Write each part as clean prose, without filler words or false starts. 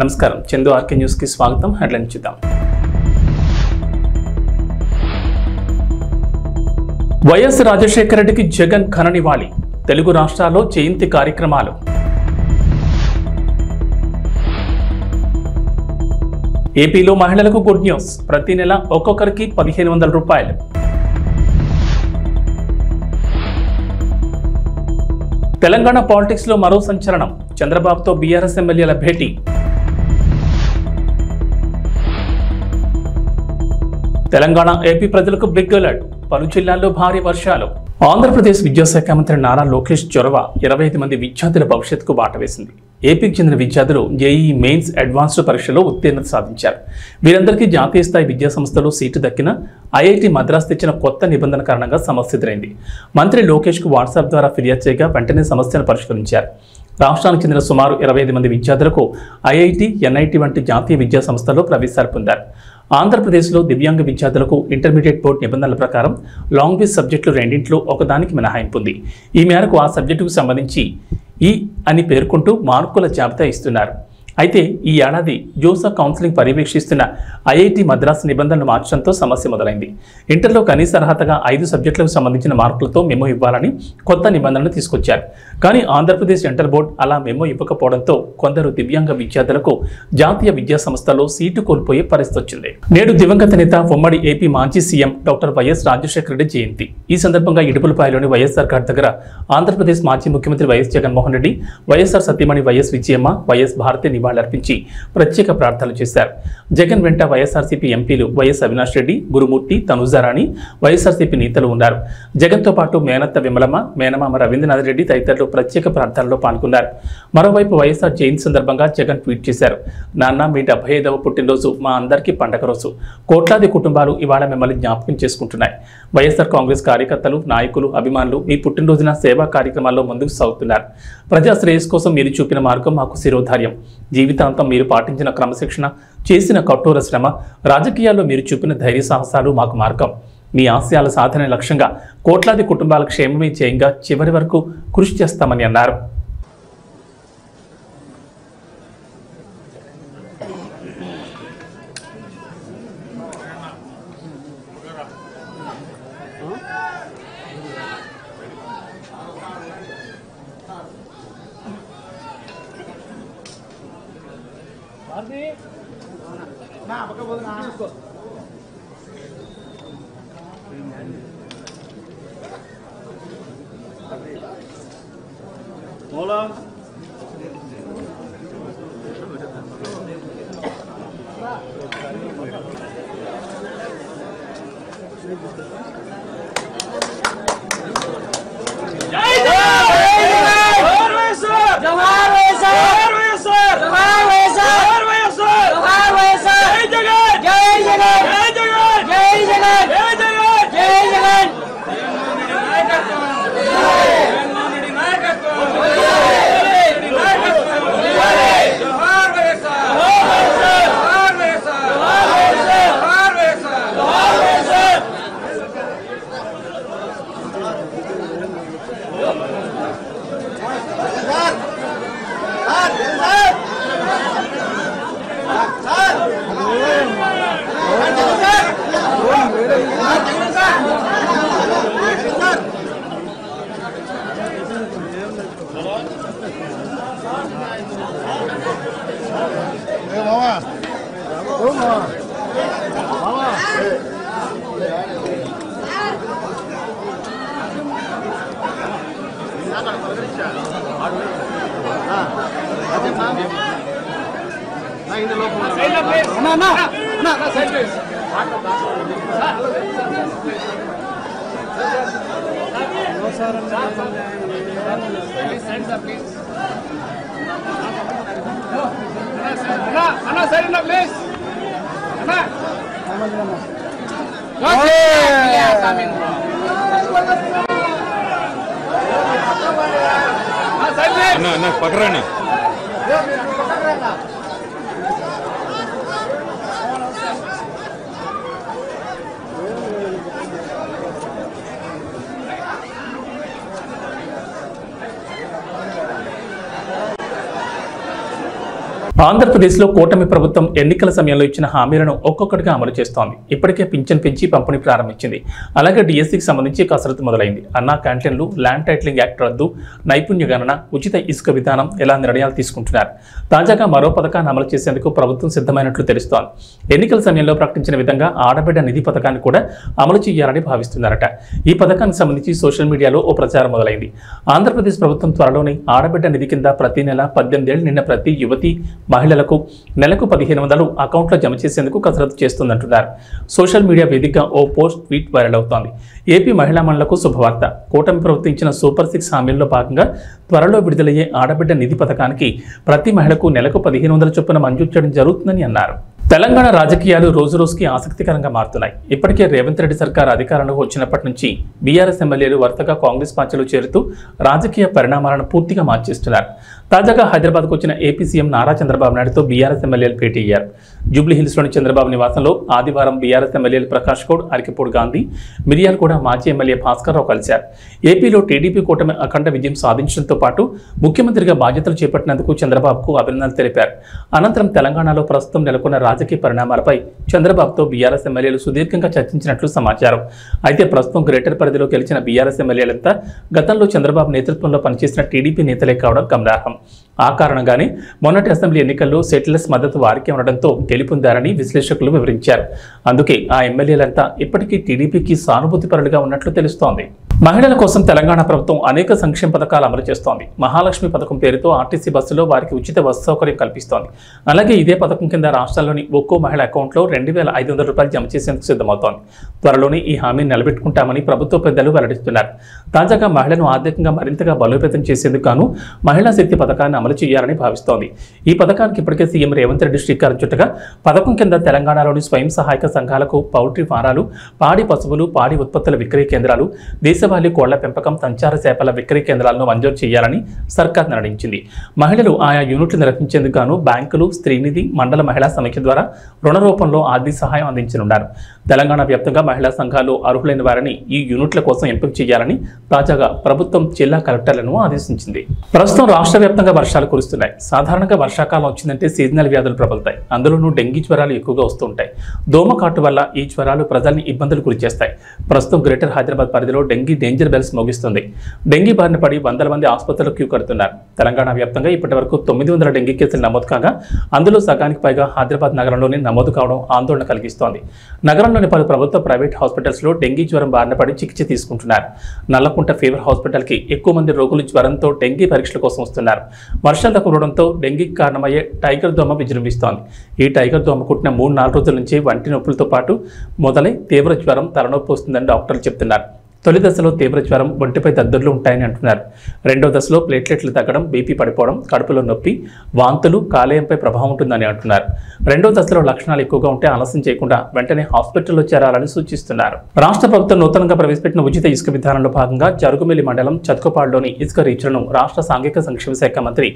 నమస్కారం, Chandu RK news కి స్వాగతం. హెడ్లైన్ చూద్దాం. వైఎస్ రాజశేఖర రెడ్డికి జగన్ ఘన నివాళి. తెలుగు రాష్ట్రాల్లో జయంతి కార్యక్రమాలు. ఏపీలో మహిళలకు గుడ్ న్యూస్. ప్రతి నెల ఒక్కొక్కరికి 1500 రూపాయలు. తెలంగాణ పాలిటిక్స్ లో మరో సంచలనం. చంద్రబాబుతో బీఆర్ఎస్ ఎమ్మెల్యేల భేటీ. తెలంగాణ ఏపీ ప్రజలకు బిగ్ అలర్ట్. పలు జిల్లాల్లో భారీ వర్షాలు. ఆంధ్రప్రదేశ్ విద్యాశాఖ మంత్రి నారా లోకేష్ చొరవ 25 మంది విద్యార్థుల భవిష్యత్తుకు బాట వేసింది. ఏపీకి చెందిన విద్యార్థులు జేఈఈ మెయిన్స్ అడ్వాన్స్డ్ పరీక్షలో ఉత్తీర్ణత సాధించారు. వీరందరికీ జాతీయ స్థాయి విద్యా సంస్థలో సీటు దక్కిన ఐఐటి మద్రాస్ తెచ్చిన కొత్త నిబంధన కారణంగా సమస్య ఎదురైంది. మంత్రి లోకేష్కు వాట్సాప్ ద్వారా ఫిర్యాదు చేయగా వెంటనే సమస్యను పరిష్కరించారు. రాష్ట్రానికి చెందిన సుమారు 25 మంది విద్యార్థులకు ఐఐటి, ఎన్ఐటి వంటి జాతీయ విద్యా సంస్థల్లో ప్రవేశాలు పొందారు. ఆంధ్రప్రదేశ్లో దివ్యాంగ విద్యార్థులకు ఇంటర్మీడియట్ బోర్డు నిబంధనల ప్రకారం లాంగ్వేజ్ సబ్జెక్టులు రెండింటిలో ఒకదానికి మినహాయింపు ఉంది. ఈ మేరకు ఆ సబ్జెక్టుకు సంబంధించి ఈ అని పేర్కొంటూ మార్కుల జాబితా ఇస్తున్నారు. అయితే ఈ ఏడాది జోసా కౌన్సిలింగ్ పర్యవేక్షిస్తున్న ఐఐటి మద్రాస్ నిబంధనలు మార్చడంతో సమస్య మొదలైంది. ఇంటర్లో కనీస అర్హతగా 5 సబ్జెక్టులకు సంబంధించిన మార్కులతో మెమో ఇవ్వాలని కొత్త నిబంధనలు తీసుకొచ్చారు. కానీ ఆంధ్రప్రదేశ్ ఇంటర్ బోర్డు అలా మెమో ఇవ్వకపోవడంతో కొందరు దివ్యాంగ విద్యార్థులకు జాతీయ విద్యా సంస్థలో సీటు కోల్పోయే పరిస్థితి వచ్చింది. నేడు దివంగత నేత ఉమ్మడి ఏపీ మాజీ CM doctor YS Rajasekhara Reddy జయంతి. ఈ సందర్భంగా ఇడుపులపాయలోని వైఎస్ఆర్ ఘాట్ దగ్గర ఆంధ్రప్రదేశ్ మాజీ ముఖ్యమంత్రి వైఎస్ జగన్మోహన్ రెడ్డి, వైఎస్ఆర్ సతీమణి వైఎస్ విజయమ్మ, వైఎస్ భారతి అర్పించి ప్రత్యేక ప్రార్థనలు చేశారు. జగన్ వెంట వైఎస్ఆర్సీపీ ఎంపీలు వైఎస్ అవినాష్ రెడ్డి, గురుమూర్తి, తనుజారాణి, వైఎస్ఆర్సీపీ నేతలు ఉన్నారు. జగన్తో పాటు మేనత్త విమలమ్మ, మేనమామ రవీంద్రనాథ్ రెడ్డి తదితరులు ప్రత్యేక ప్రార్థనలో పాల్గొన్నారు. మరోవైపు వైఎస్ఆర్ జయంతి సందర్భంగా జగన్ ట్వీట్ చేశారు. నాన్న, మీ 75వ పుట్టినరోజు మా అందరికీ పండగ రోజు. కోట్లాది కుటుంబాలు ఇవాళ మిమ్మల్ని జ్ఞాపకం చేసుకుంటున్నాయి. వైఎస్ఆర్ కాంగ్రెస్ కార్యకర్తలు, నాయకులు, అభిమానులు మీ పుట్టినరోజున సేవా కార్యక్రమాల్లో ముందుకు సాగుతున్నారు. ప్రజా శ్రేయస్ కోసం మీరు చూపిన మార్గం మాకు శిరోధార్యం. జీవితాంతం మీరు పాటించిన క్రమశిక్షణ, చేసిన కఠోర శ్రమ, రాజకీయాల్లో మీరు చూపిన ధైర్య సాహసాలు మాకు మార్గం. మీ ఆశయాల సాధన లక్ష్యంగా కోట్లాది కుటుంబాల క్షేమమే చేయంగా చివరి వరకు కృషి చేస్తామని అన్నారు. పక్కరాని ఆంధ్రప్రదేశ్లో కూటమి ప్రభుత్వం ఎన్నికల సమయంలో ఇచ్చిన హామీలను ఒక్కొక్కటిగా అమలు చేస్తోంది. ఇప్పటికే పింఛన్ పెంచి పంపిణీ ప్రారంభించింది. అలాగే డిఎస్సికి సంబంధించి కసరత్తు మొదలైంది. అన్నా క్యాంటీన్లు, ల్యాండ్ టైటిలింగ్ యాక్ట్ రద్దు, నైపుణ్య గణన, ఉచిత ఇసుక విధానం ఇలా నిర్ణయాలు తీసుకుంటున్నారు. తాజాగా మరో పథకాన్ని అమలు చేసేందుకు ప్రభుత్వం సిద్ధమైనట్లు తెలుస్తోంది. ఎన్నికల సమయంలో ప్రకటించిన విధంగా ఆడబిడ్డ నిధి పథకాన్ని కూడా అమలు చేయాలని భావిస్తున్నారట. ఈ పథకానికి సంబంధించి సోషల్ మీడియాలో ఓ ప్రచారం మొదలైంది. ఆంధ్రప్రదేశ్ ప్రభుత్వం త్వరలోనే ఆడబిడ్డ నిధి కింద ప్రతి నెల 18 ఏళ్లు నిన్న ప్రతి యువతి మహిళలకు నెలకు 1500 అకౌంట్లో జమ చేసేందుకు కసరత్తు చేస్తుందంటున్నారు. సోషల్ మీడియా వేదికగా ఓ పోస్ట్ ట్వీట్ వైరల్ అవుతోంది. ఏపీ మహిళా మండలకు శుభవార్త. కూటమి ప్రభుత్వం ఇచ్చిన సూపర్ 6 హామీల్లో భాగంగా త్వరలో విడుదలయ్యే ఆడబిడ్డ నిధి పథకానికి ప్రతి మహిళకు నెలకు 1500 చొప్పున మంజూరు చేయడం జరుగుతుందని అన్నారు. తెలంగాణ రాజకీయాలు రోజురోజుకి ఆసక్తికరంగా మారుతున్నాయి. ఇప్పటికే రేవంత్ రెడ్డి సర్కార్ అధికారంలోకి వచ్చినప్పటి నుంచి బీఆర్ఎస్ ఎమ్మెల్యేలు వరుసగా కాంగ్రెస్ పార్టీలో చేరుతూ రాజకీయ పరిణామాలను పూర్తిగా మార్చేస్తున్నారు. తాజాగా హైదరాబాద్కు వచ్చిన ఏపీ సీఎం నారా చంద్రబాబు నాయుడుతో బీఆర్ఎస్ ఎమ్మెల్యేలు భేటీ అయ్యారు. జూబ్లీహిల్స్లోని చంద్రబాబు నివాసంలో ఆదివారం బీఆర్ఎస్ ఎమ్మెల్యేలు ప్రకాష్ గౌడ్, అరికెపూడి గాంధీ, మిర్యాలగూడ మాజీ ఎమ్మెల్యే భాస్కర్రావు కలిశారు. ఏపీలో టీడీపీ కూటమి అఖండ విజయం సాధించడంతో పాటు ముఖ్యమంత్రిగా బాధ్యతలు చేపట్టినందుకు చంద్రబాబుకు అభినందనలు తెలిపారు. అనంతరం తెలంగాణలో ప్రస్తుతం నెలకొన్న రాజకీయ పరిణామాలపై చంద్రబాబుతో బీఆర్ఎస్ ఎమ్మెల్యేలు సుదీర్ఘంగా చర్చించినట్లు సమాచారం. అయితే ప్రస్తుతం గ్రేటర్ పరిధిలో గెలిచిన బీఆర్ఎస్ ఎమ్మెల్యేలంతా గతంలో చంద్రబాబు నేతృత్వంలో పనిచేసిన టీడీపీ నేతలే కావడం గమనార్హం. ఆ కారణంగానే మొన్నటి అసెంబ్లీ ఎన్నికల్లో సెటిలర్స్ మద్దతు వారికి ఉండడంతో గెలుపొందారని విశ్లేషకులు వివరించారు. అందుకే ఆ ఎమ్మెల్యేలంతా ఇప్పటికీ టీడీపీకి సానుభూతిపరులుగా ఉన్నట్లు తెలుస్తోంది. మహిళల కోసం తెలంగాణ ప్రభుత్వం అనేక సంక్షేమ పథకాలు అమలు చేస్తోంది. మహాలక్ష్మి పథకం పేరుతో ఆర్టీసీ బస్సులో వారికి ఉచిత బస్సు సౌకర్యం కల్పిస్తోంది. అలాగే ఇదే పథకం కింద రాష్ట్రాల్లోని ఒక్కో మహిళ అకౌంట్లో 2500 రూపాయలు జమ చేసేందుకు సిద్ధమవుతోంది. త్వరలోనే ఈ హామీని నిలబెట్టుకుంటామని ప్రభుత్వ పెద్దలు వెల్లడిస్తున్నారు. తాజాగా మహిళను ఆర్థికంగా మరింతగా బలోపేతం చేసేందుకు గాను మహిళా శక్తి పథకాన్ని అమలు చేయాలని భావిస్తోంది. ఈ పథకానికి ఇప్పటికే సీఎం రేవంత్ రెడ్డి శ్రీకారం చుట్టగా పథకం కింద తెలంగాణలోని స్వయం సహాయక సంఘాలకు పౌల్ట్రీ ఫారాలు, పాడి పశువులు, పాడి ఉత్పత్తుల విక్రయ కేంద్రాలు, దేశవాళీ కోళ్ల పెంపకం, సంచార చేపల విక్రయ కేంద్రాలను మంజూరు చేయాలని సర్కార్ నిర్ణయించింది. మహిళలు ఆయా యూనిట్లు నిర్వహించేందుకు గాను బ్యాంకులు, స్త్రీనిధి, మండల మహిళా సమైక్య ద్వారా రుణ రూపంలో ఆర్థిక సహాయం అందించనున్నారు. తెలంగాణ వ్యాప్తంగా మహిళా సంఘాలు అర్హులైన వారిని ఈ యూనిట్ల కోసం ఎంపిక చేయాలని తాజాగా ప్రభుత్వం జిల్లా కలెక్టర్లను ఆదేశించింది. ప్రస్తుతం రాష్ట్ర వ్యాప్తంగా వర్షాలు కురుస్తున్నాయి. సాధారణంగా వర్షాకాలం వచ్చిందంటే సీజనల్ వ్యాధులు ప్రబలుతాయి. అందులోనూ డెంగీ జ్వరాలు ఎక్కువగా వస్తుంటాయి. దోమకాటు వల్ల ఈ జ్వరాలు ప్రజల్ని ఇబ్బందులు గురిచేస్తాయి. ప్రస్తుతం గ్రేటర్ హైదరాబాద్ పరిధిలో డెంగీ డేంజర్ బెల్స్ మోగిస్తుంది. డెంగీ బారిన పడి వందల మంది ఆసుపత్రులకు క్యూ కడుతున్నారు. తెలంగాణ వ్యాప్తంగా ఇప్పటి వరకు 900 డెంగీ కేసులు నమోదు కాగా అందులో సగానికి పైగా హైదరాబాద్ నగరంలోనే నమోదు కావడం ఆందోళన కలిగిస్తోంది. నగరంలోని పలు ప్రభుత్వ ప్రైవేట్ హాస్పిటల్స్లో డెంగీ జ్వరం బారిన పడి చికిత్స తీసుకుంటున్నారు. నల్లకుంట ఫీవర్ హాస్పిటల్కి ఎక్కువ మంది రోగులు జ్వరంతో డెంగీ పరీక్షల కోసం వస్తున్నారు. వర్షాలు కురవడంతో డెంగీకి కారణమయ్యే టైగర్ దోమ విజృంభిస్తోంది. ఈ టైగర్ దోమ కుట్టిన 3-4 రోజుల నుంచి వంటి నొప్పులతో పాటు మొదలై తీవ్ర జ్వరం, తలనొప్పి వస్తుందని డాక్టర్లు చెప్తున్నారు. తొలి దశలో తీవ్ర జ్వరం, ఒంటిపై దద్దుర్లు ఉంటాయని అంటున్నారు. రెండో దశలో ప్లేట్లెట్లు తగ్గడం, బీపీ పడిపోవడం, కడుపులో నొప్పి, వాంతులు, కాలేయంపై ప్రభావం ఉంటుందని అంటున్నారు. రెండో దశలో లక్షణాలు ఎక్కువగా ఉంటే ఆలస్యం చేయకుండా వెంటనే హాస్పిటల్లో చేరాలని సూచిస్తున్నారు. రాష్ట్ర ప్రభుత్వం నూతనంగా ప్రవేశపెట్టిన ఉచిత ఇసుక విధానంలో భాగంగా జరుగుమిల్లి మండలం చతుకపాడులోని ఇసుక రీచ్లను రాష్ట్ర సాంఘిక సంక్షేమ శాఖ మంత్రి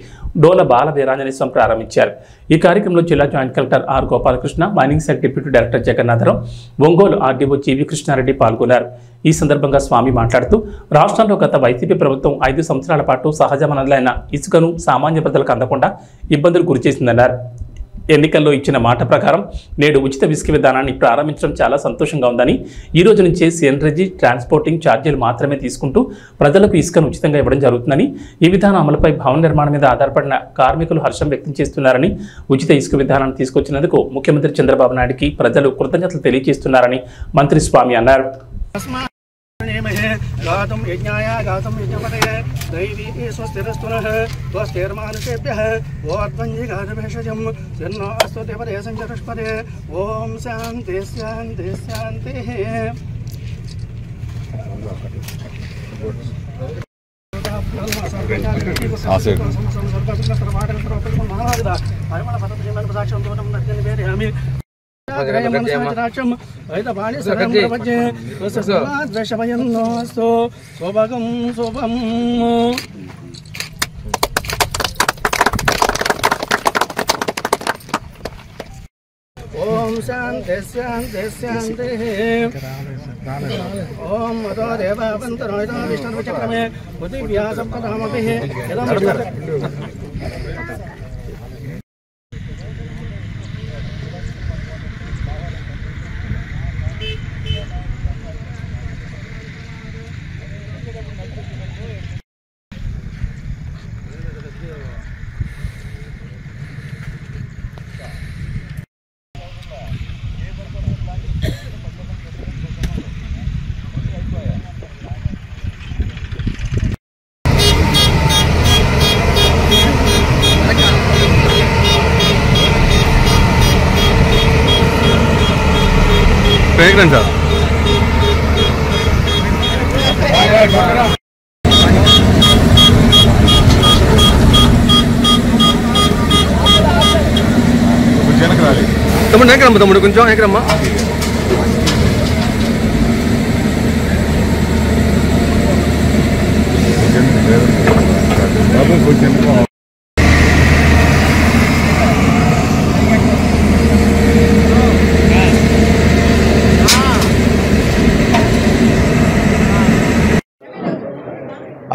డోల బాల వీరాంజనేయ స్వామి ప్రారంభించారు. ఈ కార్యక్రమంలో జిల్లా joint collector R Gopalakrishna, mining శాఖ deputy director Jagannatharao, Ongole RDO GV Krishnareddy పాల్గొన్నారు. ఈ సందర్భంగా స్వామి మాట్లాడుతూ రాష్ట్రంలో గత వైసీపీ ప్రభుత్వం 5 సంవత్సరాల పాటు సహజ వనరులైన ఇసుకను సామాన్య ప్రజలకు అందకుండా ఇబ్బందులు గురిచేసిందన్నారు. ఎన్నికల్లో ఇచ్చిన మాట ప్రకారం నేడు ఉచిత ఇసుక విధానాన్ని ప్రారంభించడం చాలా సంతోషంగా ఉందని, ఈ రోజు నుంచే సిఎన్జి ట్రాన్స్పోర్టింగ్ ఛార్జీలు మాత్రమే తీసుకుంటూ ప్రజలకు ఇసుకను ఉచితంగా ఇవ్వడం జరుగుతుందని, ఈ విధానం అమలుపై భవన నిర్మాణం మీద ఆధారపడిన కార్మికులు హర్షం వ్యక్తం చేస్తున్నారని, ఉచిత ఇసుక విధానాన్ని తీసుకొచ్చినందుకు ముఖ్యమంత్రి చంద్రబాబు నాయుడుకి ప్రజలు కృతజ్ఞతలు తెలియజేస్తున్నారని మంత్రి స్వామి అన్నారు. गातुं यज्ञाय गातुं यज्ञपतये दैवी स्वस्तिरस्तुनः स्वस्तिर्मानुषेभ्यः ओर्ध्वञ्जिगातभेषजं सिन्नो अस्तु देवते सञ्चतुष्पदे ॐ शान्ति शान्ति शान्तिः। శోభగం శోభం ఓం శాంతి శాంతి శాంతి ఓం మదో దేవావంతరో విష్ణుచక్రమే పృథివ్యాసపదామపి సార్ తమ్ముడు ఎక్కడమ్మా తమ్ముడు కొంచెం ఎక్కడమ్మా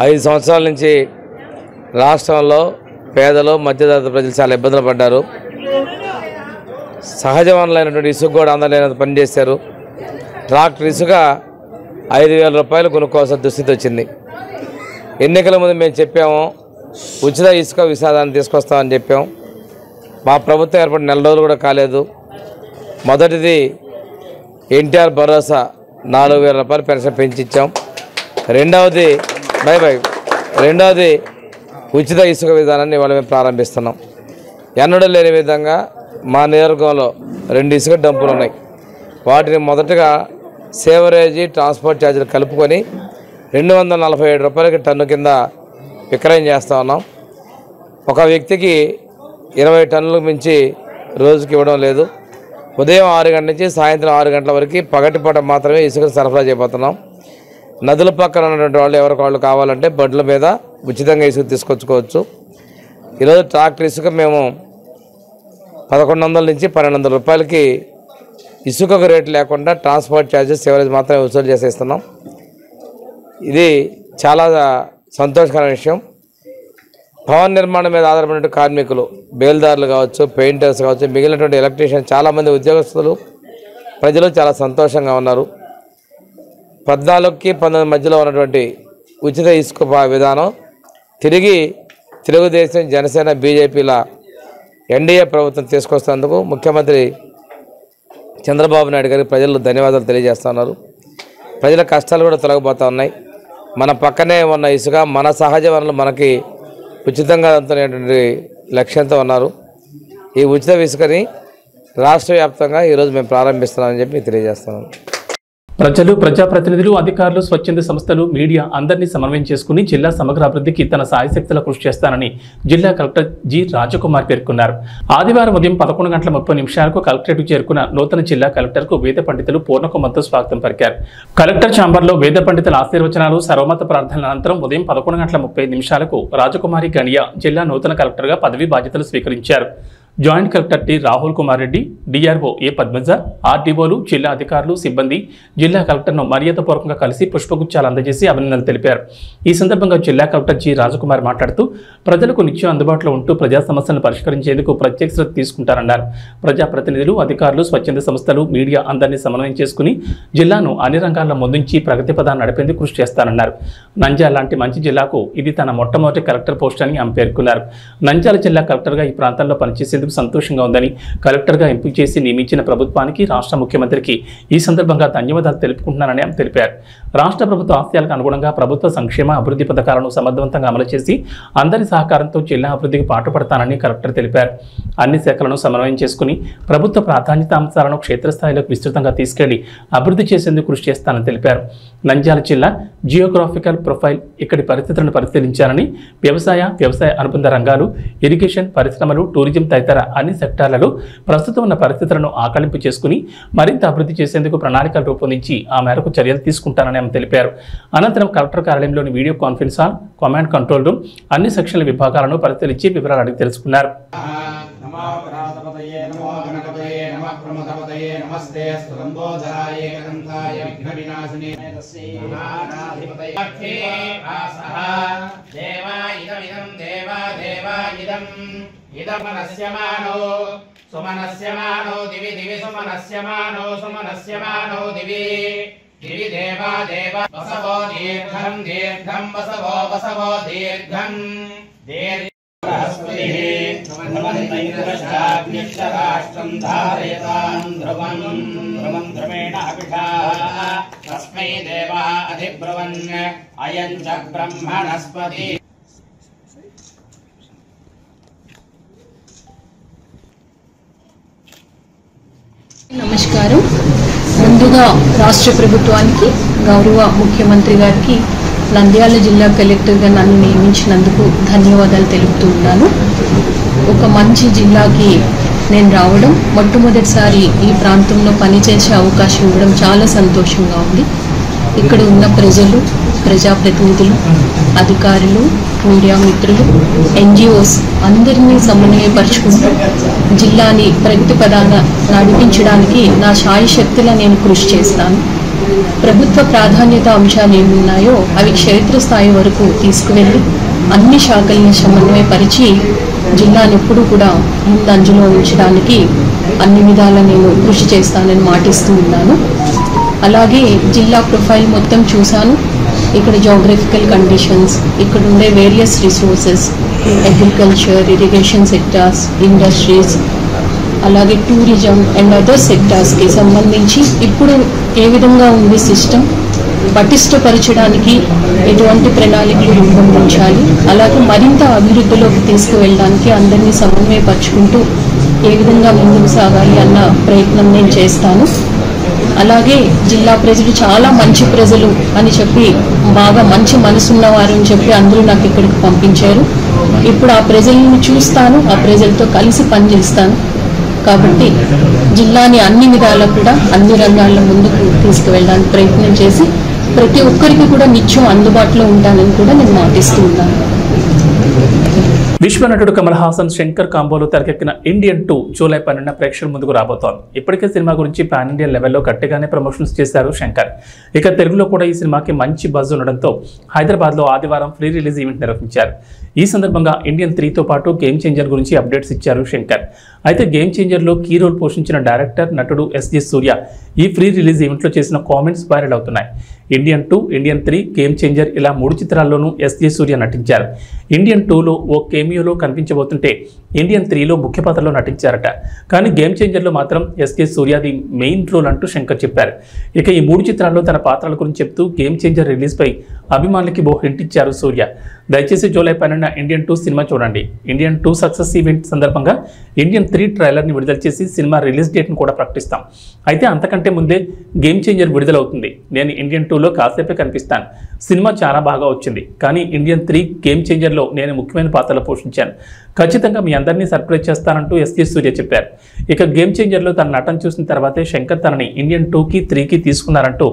ఐదు సంవత్సరాల నుంచి రాష్ట్రంలో పేదలు మధ్యతరగతి ప్రజలు చాలా ఇబ్బందులు పడ్డారు. సహజ వనరులైనటువంటి ఇసుక కూడా అందలేనంత పనిచేశారు. ట్రాక్టర్ ఇసుక 5,000 రూపాయలు కొనుక్కోవాల్సిన దుస్థితి వచ్చింది. ఎన్నికల ముందు మేము చెప్పాము ఉచిత ఇసుక విషాదాన్ని తీసుకొస్తామని చెప్పాం. మా ప్రభుత్వం ఏర్పడి 4 రోజులు కూడా కాలేదు. మొదటిది ఎన్టీఆర్ భరోసా 4,000 రూపాయలు పెన్షన్ పెంచిచ్చాం. రెండవది ఉచిత ఇసుక విధానాన్ని ఇవాళ మేము ప్రారంభిస్తున్నాం. ఎన్నడూ లేని విధంగా మా నియోజకవర్గంలో 2 ఇసుక డంపులు ఉన్నాయి. వాటిని మొదటగా సేవరేజీ ట్రాన్స్పోర్ట్ ఛార్జీలు కలుపుకొని 247 రూపాయలకి టన్ను కింద విక్రయం చేస్తూ ఉన్నాం. ఒక వ్యక్తికి 20 టన్నులకు మించి రోజుకి ఇవ్వడం లేదు. ఉదయం 6 గంటల నుంచి సాయంత్రం 6 గంటల వరకు పగటిపూట మాత్రమే ఇసుకను సరఫరా చేయబోతున్నాం. నదుల పక్కన ఉన్నటువంటి వాళ్ళు ఎవరికి వాళ్ళు కావాలంటే బండ్ల మీద ఉచితంగా ఇసుక తీసుకొచ్చుకోవచ్చు. ఈరోజు ట్రాక్టర్ ఇసుక మేము 1100 నుంచి 1200 రూపాయలకి ఇసుకకు రేటు లేకుండా ట్రాన్స్పోర్ట్ ఛార్జెస్ ఎవరైతే మాత్రమే వసూలు చేసేస్తున్నాం. ఇది చాలా సంతోషకరమైన విషయం. భవన నిర్మాణం మీద ఆధారపడిన కార్మికులు, బేల్దారులు కావచ్చు, పెయింటర్స్ కావచ్చు, మిగిలినటువంటి ఎలక్ట్రీషియన్ చాలామంది ఉద్యోగస్తులు ప్రజలు చాలా సంతోషంగా ఉన్నారు. 14కి 19 మధ్యలో ఉన్నటువంటి ఉచిత ఇసుక విధానం తిరిగి తెలుగుదేశం, జనసేన, బీజేపీల ఎన్డీఏ ప్రభుత్వం తీసుకొస్తున్నందుకు ముఖ్యమంత్రి చంద్రబాబు నాయుడు గారికి ప్రజలు ధన్యవాదాలు తెలియజేస్తున్నారు. ప్రజల కష్టాలు కూడా తొలగిపోతూ ఉన్నాయి. మన పక్కనే ఉన్న ఇసుక మన సహజ వనరులు మనకి ఉచితంగా అందుతున్నటువంటి లక్ష్యంతో ఉన్నారు. ఈ ఉచిత ఇసుకని రాష్ట్ర వ్యాప్తంగా ఈరోజు మేము ప్రారంభిస్తున్నామని చెప్పి తెలియజేస్తున్నాం. ప్రజలు, ప్రజాప్రతినిధులు, అధికారులు, స్వచ్ఛంద సంస్థలు, మీడియా అందరినీ సమన్వయం చేసుకుని జిల్లా సమగ్ర అభివృద్ధికి తన సాయశక్తుల కృషి చేస్తానని జిల్లా కలెక్టర్ జి రాజకుమార్ పేర్కొన్నారు. ఆదివారం ఉదయం 11:30 కలెక్టరేట్ చేరుకున్న నూతన జిల్లా కలెక్టర్కు వేద పండితులు పూర్ణకుంభంతో స్వాగతం పలికారు. కలెక్టర్ ఛాంబర్లో వేద పండితుల ఆశీర్వచనాలు, సర్వమత ప్రార్థనల అనంతరం ఉదయం 11:30 గణియా జిల్లా నూతన కలెక్టర్గా పదవీ బాధ్యతలు స్వీకరించారు. Joint collector T Rahul Kumar Reddy, DRO A Padmaja, ఆర్డీఓలు, జిల్లా అధికారులు, సిబ్బంది జిల్లా కలెక్టర్ను మర్యాదపూర్వకంగా కలిసి పుష్పగుచ్చాలు అందజేసి అభినందనలు తెలిపారు. ఈ సందర్భంగా జిల్లా కలెక్టర్ జి రాజకుమార్ మాట్లాడుతూ ప్రజలకు నిత్యం అందుబాటులో ఉంటూ ప్రజా సమస్యలను పరిష్కరించేందుకు ప్రత్యేక శ్రద్ధ తీసుకుంటారన్నారు. ప్రజాప్రతినిధులు, అధికారులు, స్వచ్ఛంద సంస్థలు, మీడియా అందరినీ సమన్వయం చేసుకుని జిల్లాను అన్ని రంగాల్లో ముందుంచి ప్రగతి పదాన్ని నడిపేందుకు కృషి చేస్తారన్నారు. నంద్యాల లాంటి మంచి జిల్లాకు ఇది తన మొట్టమొదటి కలెక్టర్ పోస్ట్ అని ఆమె పేర్కొన్నారు. నంద్యాల జిల్లా కలెక్టర్గా ఈ ప్రాంతంలో పనిచేసేందుకు సంతోషంగా ఉందని, కలెక్టర్గా ఎంపిక చేసి నియమించిన ప్రభుత్వానికి, రాష్ట్ర ముఖ్యమంత్రికి ఈ సందర్భంగా ధన్యవాదాలు తెలుపుకుంటున్నానని ఆమె తెలిపారు. రాష్ట్ర ప్రభుత్వ ఆశయాలకు అనుగుణంగా ప్రభుత్వ సంక్షేమ అభివృద్ధి పథకాలను సమర్థవంతంగా అమలు చేసి అందరి సహకారంతో జిల్లా అభివృద్ధికి పాటుపడతానని కలెక్టర్ తెలిపారు. అన్ని శాఖలను సమన్వయం చేసుకుని ప్రభుత్వ ప్రాధాన్యత అంశాలను క్షేత్రస్థాయిలోకి విస్తృతంగా తీసుకెళ్లి అభివృద్ధి చేసేందుకు కృషి చేస్తానని తెలిపారు. నంద్యాల జిల్లా జియోగ్రాఫికల్ ప్రొఫైల్, ఇక్కడి పరిస్థితులను పరిశీలించాలని, వ్యవసాయ అనుబంధ రంగాలు, ఇరిగేషన్, పరిశ్రమలు, టూరిజం తదితర అన్ని సెక్టార్లలో ప్రస్తుతం ఉన్న పరిస్థితులను ఆకలింపు చేసుకుని మరింత అభివృద్ధి చేసేందుకు ప్రణాళికలు రూపొందించి ఆ మేరకు చర్యలు తీసుకుంటానని ఆమె తెలిపారు. అనంతరం కలెక్టర్ కార్యాలయంలోని video conference hall, command control room, అన్ని సెక్షన్ల విభాగాలను పరిశీలించి వివరాలు అడిగి తెలుసుకున్నారు. సుమనస్యమానో దివి దివి సుమనస్యమానో సుమనస్యమానో దివి దివి దేవా దేవ వసవో దీర్ఘం దీర్ఘం వసవో వసవో దీర్ఘం రాష్ట్రం ధారయతాం ధ్రువం ధ్రువం ధ్రువేణ అభిషా తస్మై దేవా అధిబ్రువన్ అయం చ బ్రహ్మణస్పతి. నమస్కారం. ముందు ముందుగా రాష్ట్ర ప్రభుత్వానికి, గౌరవ ముఖ్యమంత్రి గారికి, నంద్యాల జిల్లా కలెక్టర్గా నన్ను నియమించినందుకు ధన్యవాదాలు తెలుపుతూ ఉన్నాను. ఒక మంచి జిల్లాకి నేను రావడం, మొట్టమొదటిసారి ఈ ప్రాంతంలో పనిచేసే అవకాశం ఇవ్వడం చాలా సంతోషంగా ఉంది. ఇక్కడ ఉన్న ప్రజలు, ప్రజాప్రతినిధులు, అధికారులు, మీడియా మిత్రులు, NGOs అందరినీ సమన్వయపరుచుకుంటూ జిల్లాని ప్రగతి పదాన నడిపించడానికి నా శాయశక్తిలా నేను కృషి చేస్తాను. ప్రభుత్వ ప్రాధాన్యత అంశాలు ఏమున్నాయో అవి క్షేత్రస్థాయి వరకు తీసుకువెళ్ళి అన్ని శాఖల్ని సమన్వయపరిచి జిల్లాను ఎప్పుడూ కూడా ముందంజలో ఉంచడానికి అన్ని విధాలా నేను కృషి చేస్తానని మాటిస్తూ ఉన్నాను. అలాగే జిల్లా ప్రొఫైల్ మొత్తం చూశాను. ఇక్కడ జోగ్రఫికల్ కండిషన్స్, ఇక్కడ ఉండే various resources, agriculture, irrigation sectors, industries, అలాగే టూరిజం అండ్ అదర్ సెక్టార్స్కి సంబంధించి ఇప్పుడు ఏ విధంగా ఉంది సిస్టమ్, పటిష్టపరచడానికి ఎటువంటి ప్రణాళికలు రూపొందించాలి, అలాగే మరింత అభివృద్ధిలోకి తీసుకువెళ్ళడానికి అందరినీ సమన్వయపరుచుకుంటూ ఏ విధంగా ముందుకు సాగాలి అన్న ప్రయత్నం నేను చేస్తాను. అలాగే జిల్లా ప్రజలు చాలా మంచి ప్రజలు అని చెప్పి, బాగా మంచి మనసున్నవారు అని చెప్పి అందరూ నాకు ఇక్కడికి పంపించారు. ఇప్పుడు ఆ ప్రజలను చూస్తాను, ఆ ప్రజలతో కలిసి పనిచేస్తాను. కాబట్టి జిల్లాని అన్ని విధాలా కూడా అన్ని రంగాల్లో ముందుకు తీసుకువెళ్ళడానికి ప్రయత్నం చేసి ప్రతి ఒక్కరికి కూడా నిత్యం అందుబాటులో ఉంటానని కూడా నేను మాటిస్తూ ఉన్నాను. విశ్వనటుడు కమల్ హాసన్ శంకర్ కాంబోలో తెరకెక్కిన ఇండియన్ 2 జూలై 12న ప్రేక్షకుల ముందుకు రాబోతోంది. ఇప్పటికే సినిమా గురించి పాన్ ఇండియా లెవెల్లో గట్టిగానే ప్రమోషన్స్ చేశారు శంకర్. ఇక తెలుగులో కూడా ఈ సినిమాకి మంచి బజ్ ఉండడంతో హైదరాబాద్లో ఆదివారం ప్రీ రిలీజ్ ఈవెంట్ నిర్వహించారు. ఈ సందర్భంగా ఇండియన్ 3తో పాటు గేమ్ చేంజర్ గురించి అప్డేట్స్ ఇచ్చారు శంకర్. అయితే గేమ్ చేంజర్లో కీ రోల్ పోషించిన డైరెక్టర్, నటుడు SJ సూర్య ఈ ప్రీ రిలీజ్ ఈవెంట్లో చేసిన కామెంట్స్ వైరల్ అవుతున్నాయి. ఇండియన్ 2, ఇండియన్ 3, గేమ్ చేంజర్ ఇలా 3 చిత్రాల్లోనూ SJ సూర్య నటించారు. ఇండియన్ 2లో ఓ కేమియోలో కనిపించబోతుంటే ఇండియన్ 3లో ముఖ్య పాత్రలో నటించారట. కానీ గేమ్ చేంజర్లో మాత్రం SJ సూర్యది మెయిన్ రోల్ అంటూ శంకర్ చెప్పారు. ఇక ఈ 3 చిత్రాల్లో తన పాత్రల గురించి చెప్తూ గేమ్ చేంజర్ రిలీజ్పై అభిమానులకి ఓ హింట్ ఇచ్చారు సూర్య. దయచేసి జూలై 12న ఇండియన్ 2 సినిమా చూడండి. ఇండియన్ 2 సక్సెస్ ఈవెంట్ సందర్భంగా ఇండియన్ 3 ట్రైలర్ని విడుదల చేసి సినిమా రిలీజ్ డేట్ను కూడా ప్రకటిస్తాం. అయితే అంతకంటే ముందే గేమ్ చేంజర్ విడుదలవుతుంది. నేను ఇండియన్ 2లో కాసేపే కనిపిస్తాను. సినిమా చాలా బాగా వచ్చింది, కానీ ఇండియన్ 3 గేమ్ చేంజర్లో నేను ముఖ్యమైన పాత్రలు పోషించాను. ఖచ్చితంగా మీ అందరినీ సర్ప్రైజ్ చేస్తానంటూ SJ సూర్య చెప్పారు. ఇక గేమ్ చేంజర్లో తన నటన చూసిన తర్వాతే శంకర్ తనని ఇండియన్ 2కి 3కి తీసుకున్నారంటూ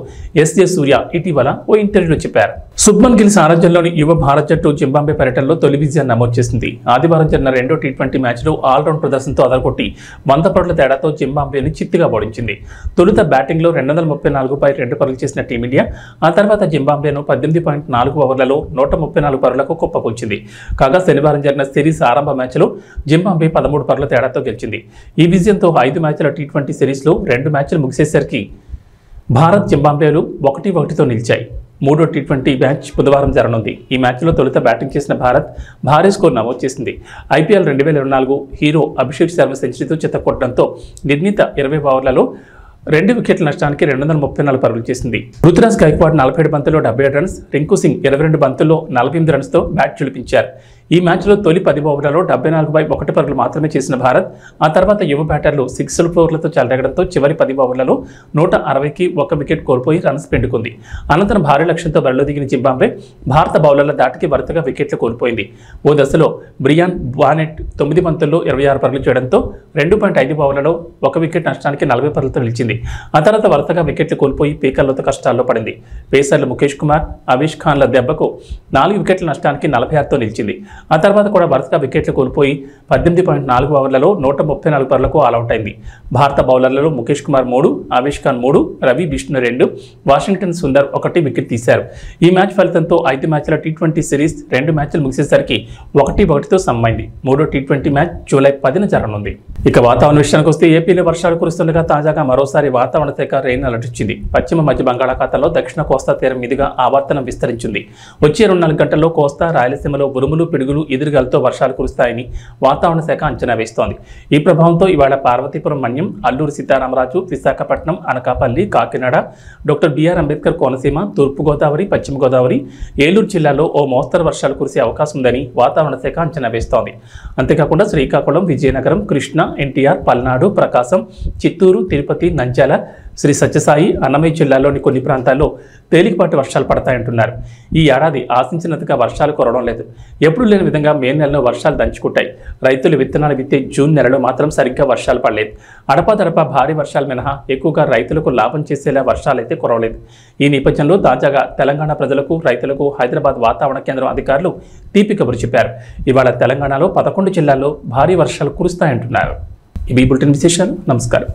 SJ సూర్య ఇటీవల ఓ ఇంటర్వ్యూలో చెప్పారు. శుభ్మన్ గిల్ సారథ్యంలోని యువ భారత్ జట్టు జింబాబ్వే పర్యటనలో తొలి విజయాన్ని నమోదు చేసింది. ఆదివారం జరిగిన 2వ T20 మ్యాచ్లో ఆల్రౌండ్ ప్రదర్శనతో అదరగొట్టి 100 పరుగుల తేడాతో జింబాబ్వేని చిత్తుగా ఓడించింది. తొలుత బ్యాటింగ్లో 234 పరుగులు చేసిన టీమిండియా ఆ తర్వాత జింబాబ్వేను 18.4 ఓవర్లలో 134 పరుగులకు కుప్పకూల్చింది. కాగా శనివారం జరిగిన సిరీస్ ఆరంభ మ్యాచ్లో జింబాబ్వే 13 పరుగుల తేడాతో గెలిచింది. ఈ విజయంతో 5 మ్యాచ్ల T20 సిరీస్లో 2 మ్యాచ్లు ముగిసేసరికి భారత్, జింబాబ్వేలు 1-1తో నిలిచాయి. 3వ T20 మ్యాచ్ బుధవారం జరగనుంది. ఈ మ్యాచ్లో తొలుత బ్యాటింగ్ చేసిన భారత్ భారీ స్కోర్ నమోదు చేసింది. IPL 2024 హీరో అభిషేక్ శర్మ సెంచరీతో చిత్తకొట్టడంతో నిర్ణీత 20 ఓవర్లలో 2 వికెట్ల నష్టానికి 234 పరుగులు చేసింది. రుతురాజ్ గైక్వాడ్ 47 బంతుల్లో 77 రన్స్, రింకు సింగ్ 22 బంతుల్లో 48 రన్స్తో బ్యాట్ చులిపించారు. ఈ మ్యాచ్లో తొలి 10 ఓవర్లలో 74/1 పరుగులు మాత్రమే చేసిన భారత్ ఆ తర్వాత యువ బ్యాటర్లు 6 ఓవర్లతో చెలరేగడంతో చివరి 10 ఓవర్లలో 160కి 1 వికెట్ కోల్పోయి రన్స్ పిండుకుంది. అనంతరం భారీ లక్ష్యంతో బరిలో దిగిన జింబాబ్వే భారత బౌలర్ల దాటికి వరుసగా వికెట్లు కోల్పోయింది. ఓ దశలో బ్రియాన్ బానెట్ 9 బంతుల్లో 26 పరుగులు చేయడంతో 2.5 ఓవర్లలో 1 వికెట్ నష్టానికి 40 పరుగులతో నిలిచింది. ఆ తర్వాత వరుసగా వికెట్లు కోల్పోయి పీకర్లతో కష్టాల్లో పడింది. పేసర్లు ముఖేష్ కుమార్, అవిష్ ఖాన్ల దెబ్బకు 4 వికెట్ల నష్టానికి 46తో నిలిచింది. ఆ తర్వాత కూడా వరుసగా వికెట్లు కోల్పోయి 18.4 ఓవర్లలో 134 పరుగులకు ఆల్అౌట్ అయింది. భారత బౌలర్లలో ముఖేష్ కుమార్ 3, అవిష్ ఖాన్ 3, రవి బిష్ణు 2, వాషింగ్టన్ సుందర్ 1 వికెట్ తీశారు. ఈ మ్యాచ్ ఫలితంతో 5 మ్యాచ్ల T20 సిరీస్ 2 మ్యాచ్లు ముగిసేసరికి 1-1తో సమైంది. 3వ T20 మ్యాచ్ జూలై 10న జరగనుంది. ఇక వాతావరణ విషయానికి వస్తే ఏపీలో వర్షాలు కురుస్తుండగా తాజాగా మరోసారి వాతావరణ శాఖ రెయిన్ అలర్ట్ ఇచ్చింది. పశ్చిమ మధ్య బంగాళాఖాతంలో దక్షిణ కోస్తా తీరం మీదుగా ఆవర్తనం విస్తరించింది. వచ్చే 24 గంటల్లో కోస్తా, రాయలసీమలో ఉరుములు, పిడుగులు, ఎదురుగాలతో వర్షాలు కురుస్తాయని వాతావరణ శాఖ అంచనా వేస్తోంది. ఈ ప్రభావంతో ఇవాళ పార్వతీపురం మన్యం, అల్లూరు సీతారామరాజు, విశాఖపట్నం, అనకాపల్లి, కాకినాడ, డాక్టర్ బిఆర్ అంబేద్కర్ కోనసీమ, తూర్పుగోదావరి, పశ్చిమ గోదావరి, ఏలూరు జిల్లాలో ఓ మోస్తరు వర్షాలు కురిసే అవకాశం ఉందని వాతావరణ శాఖ అంచనా వేస్తోంది. అంతేకాకుండా శ్రీకాకుళం, విజయనగరం, కృష్ణా, NTR, పల్నాడు, ప్రకాశం, చిత్తూరు, తిరుపతి, నంద్యాల, శ్రీ సత్యసాయి అన్నమయ్య జిల్లాలోని కొన్ని ప్రాంతాల్లో తేలికపాటి వర్షాలు పడతాయంటున్నారు. ఈ ఏడాది ఆశించినంతగా వర్షాలు కురవడం లేదు. ఎప్పుడు లేని విధంగా మే నెలలో వర్షాలు దంచుకుంటాయి. రైతులు విత్తనాలు విత్తే జూన్ నెలలో మాత్రం సరిగ్గా వర్షాలు పడలేదు. అడపాదడపా భారీ వర్షాలు మినహా ఎక్కువగా రైతులకు లాభం చేసేలా వర్షాలైతే కురవలేదు. ఈ నేపథ్యంలో తాజాగా తెలంగాణ ప్రజలకు, రైతులకు హైదరాబాద్ వాతావరణ కేంద్రం అధికారులు తీపి కబురు చెప్పారు. ఇవాళ తెలంగాణలో 11 జిల్లాల్లో భారీ వర్షాలు కురుస్తాయంటున్నారు. ఇవి బులెటిన్ విశేషాలు. నమస్కారం.